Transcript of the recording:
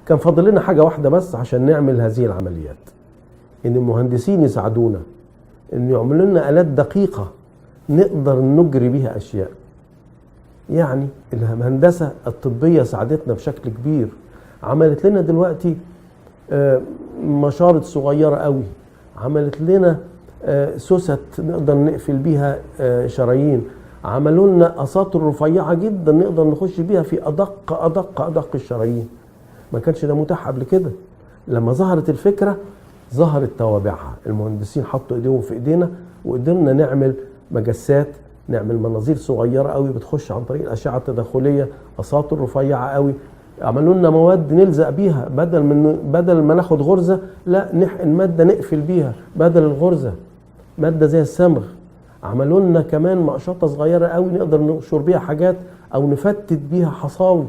كان فاضل لنا حاجة واحدة بس عشان نعمل هذه العمليات، ان المهندسين يساعدونا ان يعملوا لنا آلات دقيقة نقدر نجري بيها اشياء. يعني الهندسة الطبية ساعدتنا بشكل كبير، عملت لنا دلوقتي مشارط صغيرة قوي، عملت لنا سوست نقدر نقفل بيها شرايين، عملوا لنا اساطر رفيعة جدا نقدر نخش بيها في ادق الشرايين. ما كانش ده متاح قبل كده. لما ظهرت الفكرة ظهرت توابعها، المهندسين حطوا ايديهم في ايدينا وقدرنا نعمل مجسات، نعمل مناظير صغيرة قوي بتخش عن طريق الأشعة التداخلية، اساطر رفيعة قوي. عملوا لنا مواد نلزق بيها، بدل ما ناخد غرزة لا نحقن مادة نقفل بيها بدل الغرزة، مادة زي الصمغ. عملوا لنا كمان مقشطة صغيرة قوي نقدر نقشر بيها حاجات او نفتت بيها حصاوي.